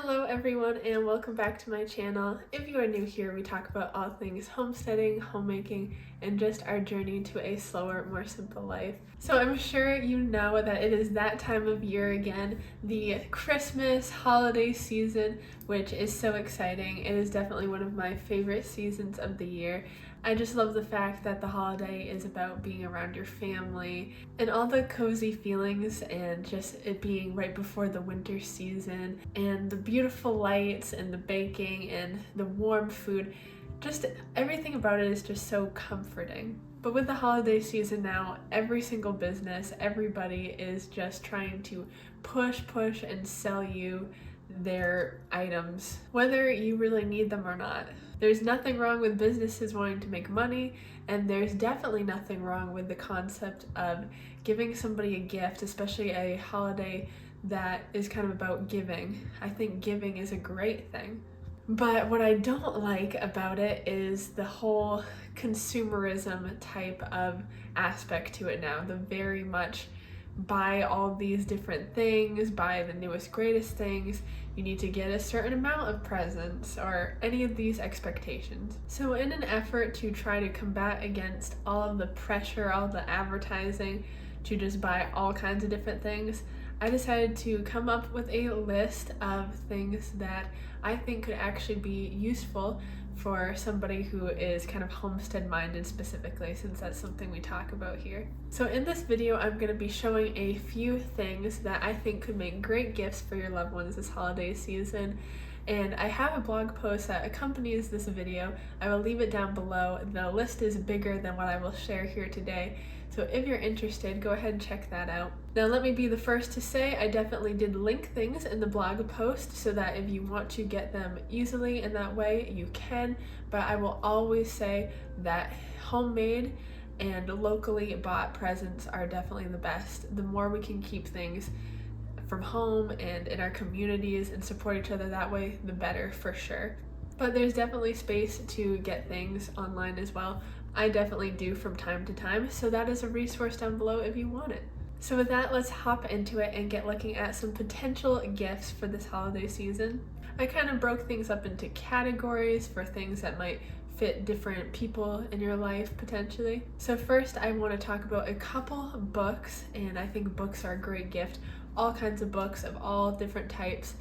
Hello everyone and welcome back to my channel. If you are new here, we talk about all things homesteading, homemaking, and just our journey to a slower, more simple life. So I'm sure you know that it is that time of year again, the Christmas holiday season, which is so exciting. It is definitely one of my favorite seasons of the year. I just love the fact that the holiday is about being around your family and all the cozy feelings and just it being right before the winter season and the beautiful lights and the baking and the warm food. Just everything about it is just so comforting. But with the holiday season now, every single business, everybody is just trying to push, and sell you their items, whether you really need them or not. There's nothing wrong with businesses wanting to make money, and there's definitely nothing wrong with the concept of giving somebody a gift, especially a holiday that is kind of about giving. I think giving is a great thing. But what I don't like about it is the whole consumerism type of aspect to it now, the very much buy all these different things, buy the newest, greatest things, you need to get a certain amount of presents, or any of these expectations. So in an effort to try to combat against all of the pressure, all the advertising to just buy all kinds of different things, I decided to come up with a list of things that I think could actually be useful for somebody who is kind of homestead minded specifically, since that's something we talk about here. So in this video, I'm going to be showing a few things that I think could make great gifts for your loved ones this holiday season. And I have a blog post that accompanies this video. I will leave it down below. The list is bigger than what I will share here today. So if you're interested, go ahead and check that out. Now let me be the first to say I definitely did link things in the blog post so that if you want to get them easily in that way, you can. But I will always say that homemade and locally bought presents are definitely the best. The more we can keep things from home and in our communities and support each other that way, the better for sure. But there's definitely space to get things online as well. I definitely do from time to time, so that is a resource down below if you want it. So with that, let's hop into it and get looking at some potential gifts for this holiday season. I kind of broke things up into categories for things that might fit different people in your life potentially. So first I want to talk about a couple books, and I think books are a great gift. All kinds of books of all different types,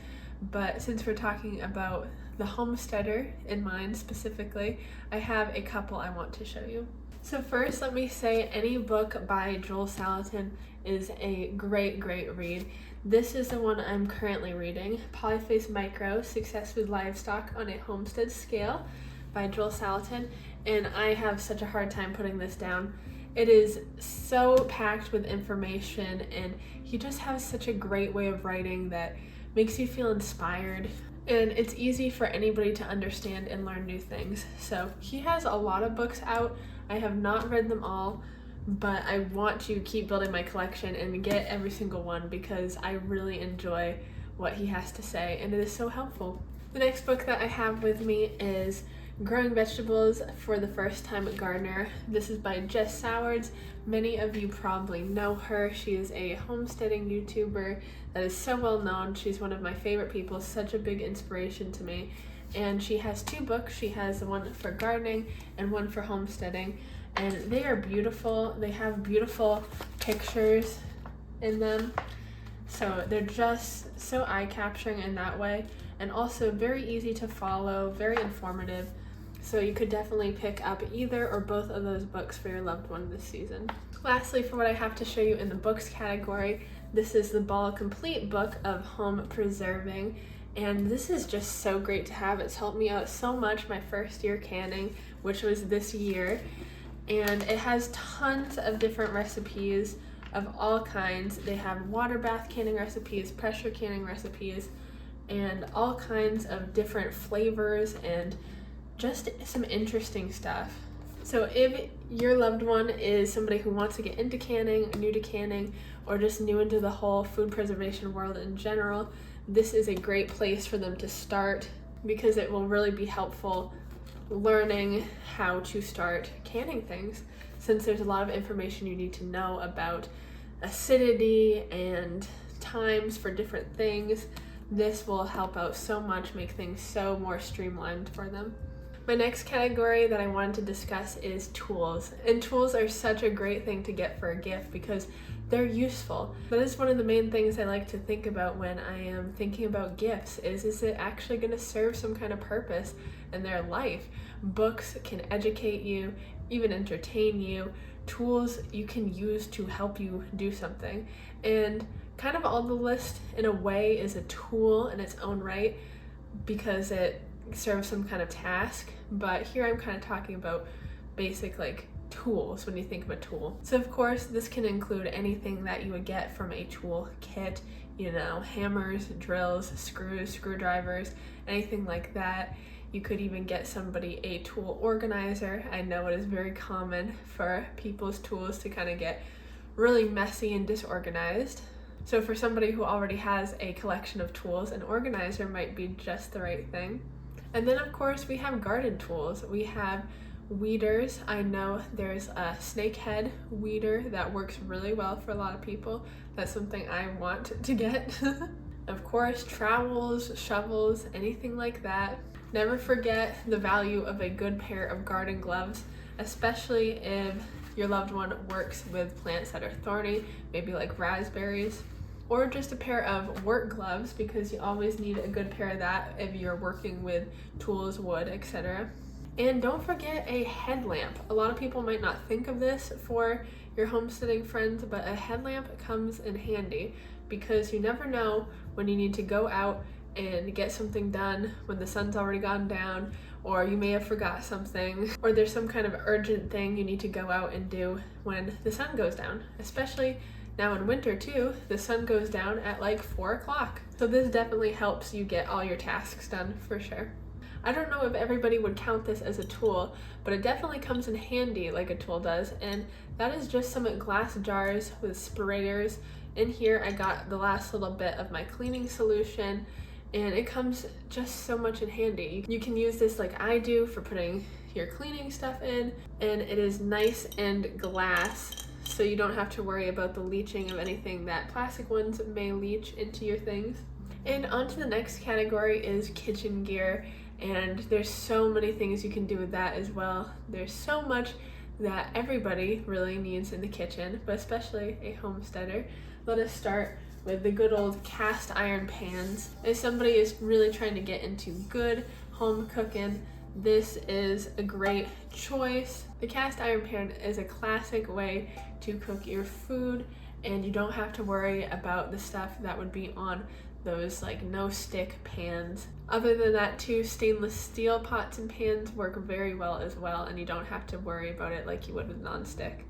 but since we're talking about the Homesteader in mind specifically, I have a couple I want to show you. So first, let me say any book by Joel Salatin is a great read. This is the one I'm currently reading, Polyface Micro, Success with Livestock on a Homestead Scale by Joel Salatin, and I have such a hard time putting this down. It is so packed with information, and he just has such a great way of writing that makes you feel inspired, and it's easy for anybody to understand and learn new things. So he has a lot of books out. I have not read them all, but I want to keep building my collection and get every single one because I really enjoy what he has to say, and it is so helpful. The next book that I have with me is Growing Vegetables for the First Time Gardener. This is by Jess Sowards. Many of you probably know her. She is a homesteading YouTuber that is so well known. She's one of my favorite people, such a big inspiration to me. And she has two books. She has the one for gardening and one for homesteading. And they are beautiful. They have beautiful pictures in them. So they're just so eye-capturing in that way, and also very easy to follow, very informative. So you could definitely pick up either or both of those books for your loved one this season. Lastly, for what I have to show you in the books category, this is the Ball Complete book of home preserving. And this is just so great to have. It's helped me out so much my first year canning, which was this year. And it has tons of different recipes of all kinds. They have water bath canning recipes, pressure canning recipes, and all kinds of different flavors and just some interesting stuff. So if your loved one is somebody who wants to get into canning, new to canning, or just new into the whole food preservation world in general, this is a great place for them to start because it will really be helpful learning how to start canning things, since there's a lot of information you need to know about acidity and times for different things, this will help out so much, make things so more streamlined for them. My next category that I wanted to discuss is tools. And tools are such a great thing to get for a gift because they're useful. That is one of the main things I like to think about when I am thinking about gifts is it actually going to serve some kind of purpose in their life? Books can educate you, even entertain you. Tools you can use to help you do something. And kind of on the list in a way is a tool in its own right because it serves some kind of task, but here I'm kind of talking about basic like tools when you think of a tool. So of course this can include anything that you would get from a tool kit, you know, hammers, drills, screws, screwdrivers, anything like that. You could even get somebody a tool organizer. I know it is very common for people's tools to kind of get really messy and disorganized. So for somebody who already has a collection of tools, an organizer might be just the right thing. And then of course we have garden tools. We have weeders. I know there's a snakehead weeder that works really well for a lot of people. That's something I want to get. Of course, trowels, shovels, anything like that. Never forget the value of a good pair of garden gloves, especially if your loved one works with plants that are thorny, maybe like raspberries. Or just a pair of work gloves because you always need a good pair of that if you're working with tools, wood, etc. And don't forget a headlamp. A lot of people might not think of this for your homesteading friends, but a headlamp comes in handy because you never know when you need to go out and get something done when the sun's already gone down, or you may have forgot something, or there's some kind of urgent thing you need to go out and do when the sun goes down. Especially now in winter too, the sun goes down at like 4 o'clock. So this definitely helps you get all your tasks done for sure. I don't know if everybody would count this as a tool, but it definitely comes in handy like a tool does, and that is just some glass jars with sprayers. In here I got the last little bit of my cleaning solution, and it comes just so much in handy. You can use this like I do for putting your cleaning stuff in, and it is nice and glass, so you don't have to worry about the leaching of anything that plastic ones may leach into your things. And on to the next category is kitchen gear, and there's so many things you can do with that as well. There's so much that everybody really needs in the kitchen, but especially a homesteader. Let us start with the good old cast iron pans. If somebody is really trying to get into good home cooking, this is a great choice. The cast iron pan is a classic way to cook your food, and you don't have to worry about the stuff that would be on those like no stick pans. Other than that too, stainless steel pots and pans work very well as well, and you don't have to worry about it like you would with non-stick.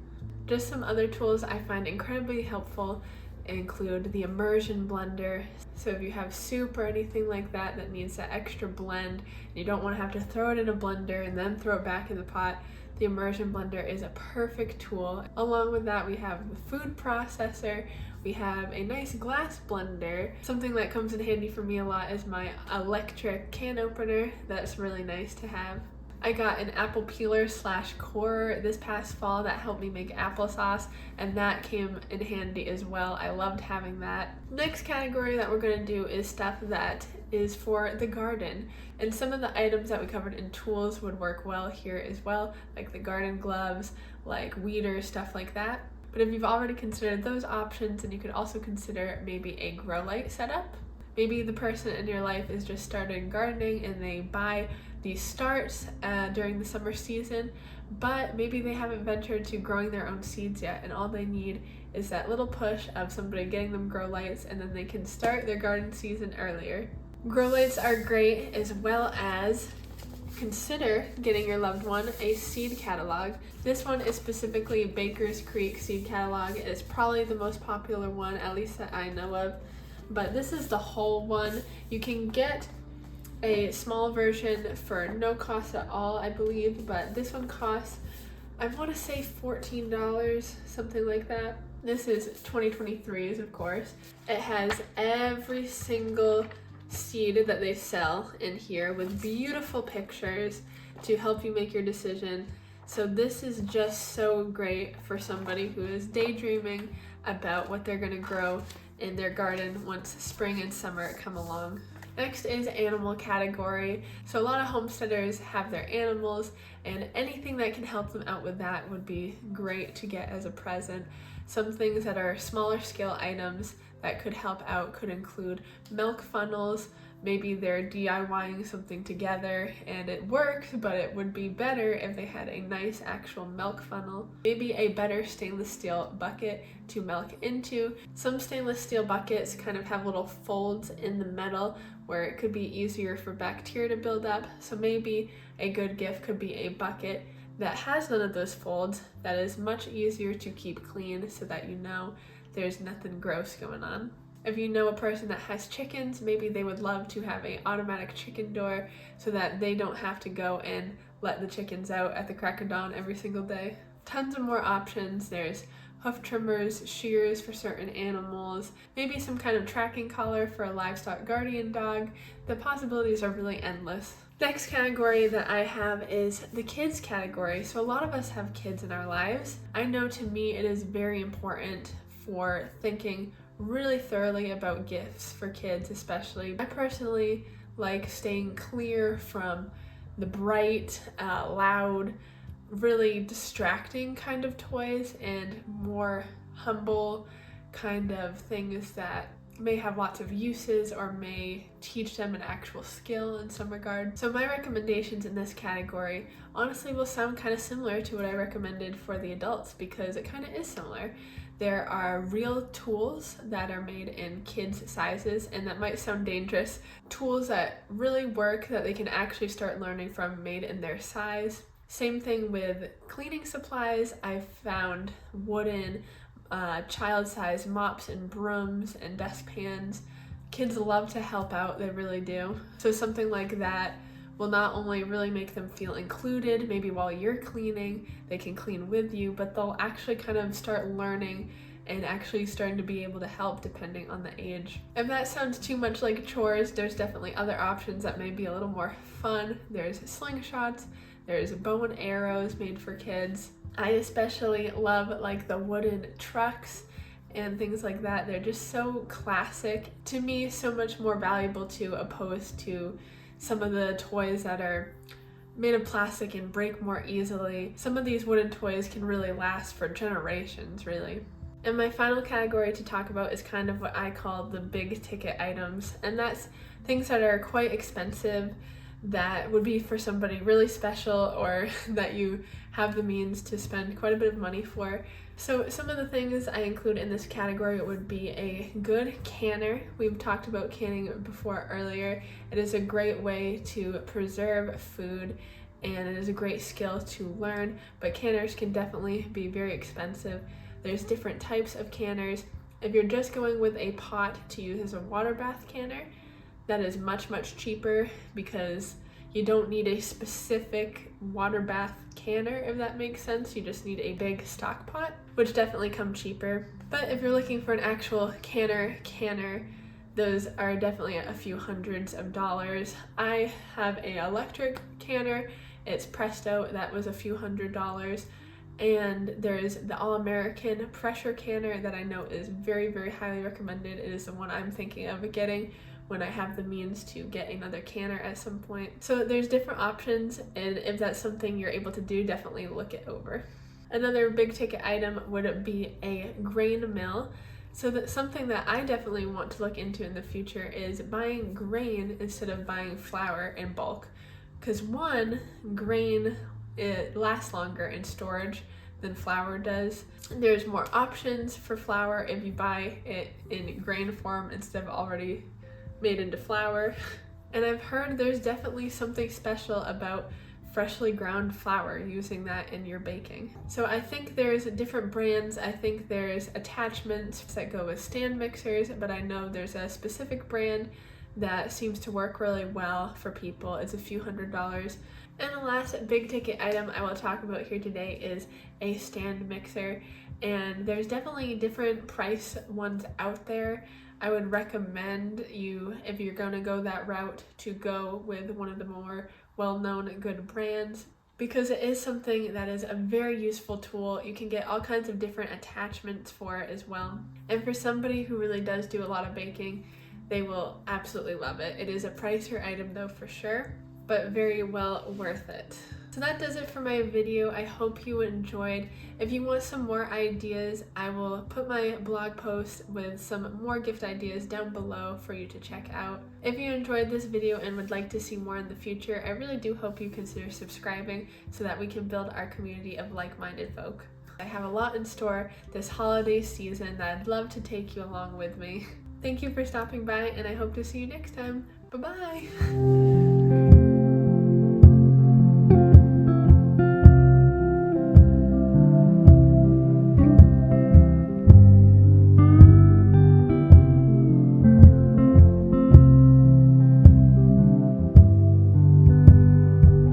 Just some other tools I find incredibly helpful include the immersion blender. So if you have soup or anything like that that needs that extra blend, and you don't want to have to throw it in a blender and then throw it back in the pot, the immersion blender is a perfect tool. Along with that, we have the food processor. We have a nice glass blender. Something that comes in handy for me a lot is my electric can opener. That's really nice to have. I got an apple peeler / corer this past fall that helped me make applesauce, and that came in handy as well. I loved having that. Next category that we're going to do is stuff that is for the garden, and some of the items that we covered in tools would work well here as well, like the garden gloves, like weeders, stuff like that. But if you've already considered those options, then you could also consider maybe a grow light setup. Maybe the person in your life is just starting gardening and they buy these starts during the summer season, but maybe they haven't ventured to growing their own seeds yet, and all they need is that little push of somebody getting them grow lights, and then they can start their garden season earlier. Grow lights are great, as well as consider getting your loved one a seed catalog. This one is specifically Baker's Creek seed catalog. It is probably the most popular one, at least that I know of. But this is the whole one. You can get a small version for no cost at all, I believe, but this one costs, I want to say $14, something like that. This is 2023's, of course. It has every single seed that they sell in here with beautiful pictures to help you make your decision. So this is just so great for somebody who is daydreaming about what they're going to grow in their garden once spring and summer come along. Next is animal category. So a lot of homesteaders have their animals, and anything that can help them out with that would be great to get as a present. Some things that are smaller scale items that could help out could include milk funnels. Maybe they're DIYing something together and it works, but it would be better if they had a nice actual milk funnel. Maybe a better stainless steel bucket to milk into. Some stainless steel buckets kind of have little folds in the metal where it could be easier for bacteria to build up. So maybe a good gift could be a bucket that has none of those folds, that is much easier to keep clean so that you know there's nothing gross going on. If you know a person that has chickens, maybe they would love to have an automatic chicken door so that they don't have to go and let the chickens out at the crack of dawn every single day. Tons of more options. There's hoof trimmers, shears for certain animals, maybe some kind of tracking collar for a livestock guardian dog. The possibilities are really endless. Next category that I have is the kids category. So a lot of us have kids in our lives. I know to me it is very important for thinking really thoroughly about gifts for kids especially. I personally like staying clear from the bright, loud, really distracting kind of toys and more humble kind of things that may have lots of uses or may teach them an actual skill in some regard. So my recommendations in this category honestly will sound kind of similar to what I recommended for the adults because it kind of is similar. There are real tools that are made in kids' sizes, and that might sound dangerous. Tools that really work that they can actually start learning from, made in their size. Same thing with cleaning supplies. I've found wooden child-size mops and brooms and dustpans. Kids love to help out, they really do. So something like that will not only really make them feel included, maybe while you're cleaning, they can clean with you, but they'll actually kind of start learning and actually starting to be able to help depending on the age. If that sounds too much like chores, there's definitely other options that may be a little more fun. There's slingshots, there's bow and arrows made for kids. I especially love like the wooden trucks and things like that. They're just so classic. To me, so much more valuable to opposed to some of the toys that are made of plastic and break more easily. Some of these wooden toys can really last for generations, really. And my final category to talk about is kind of what I call the big ticket items, and that's things that are quite expensive that would be for somebody really special or that you have the means to spend quite a bit of money for. So some of the things I include in this category would be a good canner. We've talked about canning before earlier. It is a great way to preserve food and it is a great skill to learn, but canners can definitely be very expensive. There's different types of canners. If you're just going with a pot to use as a water bath canner, that is much, much cheaper because you don't need a specific water bath canner, if that makes sense. You just need a big stock pot, which definitely come cheaper. But if you're looking for an actual canner, those are definitely a few hundreds of dollars. I have an electric canner. It's Presto. That was a few $100s. And there's the All-American pressure canner that I know is very, very highly recommended. It is the one I'm thinking of getting when I have the means to get another canner at some point. So there's different options, and if that's something you're able to do, definitely look it over. Another big ticket item would be a grain mill. So that's something that I definitely want to look into in the future is buying grain instead of buying flour in bulk. Because one, grain, it lasts longer in storage than flour does. There's more options for flour if you buy it in grain form instead of already made into flour. And I've heard there's definitely something special about freshly ground flour, using that in your baking. So I think there's different brands. I think there's attachments that go with stand mixers, but I know there's a specific brand that seems to work really well for people. It's a few $100s. And the last big ticket item I will talk about here today is a stand mixer. And there's definitely different price ones out there. I would recommend you, if you're going to go that route, to go with one of the more well-known good brands. because it is something that is a very useful tool. You can get all kinds of different attachments for it as well. And for somebody who really does do a lot of baking, they will absolutely love it. It is a pricier item though for sure, but very well worth it. So that does it for my video. I hope you enjoyed. If you want some more ideas, I will put my blog post with some more gift ideas down below for you to check out. If you enjoyed this video and would like to see more in the future, I really do hope you consider subscribing so that we can build our community of like-minded folk. I have a lot in store this holiday season that I'd love to take you along with me. Thank you for stopping by, and I hope to see you next time. Bye-bye!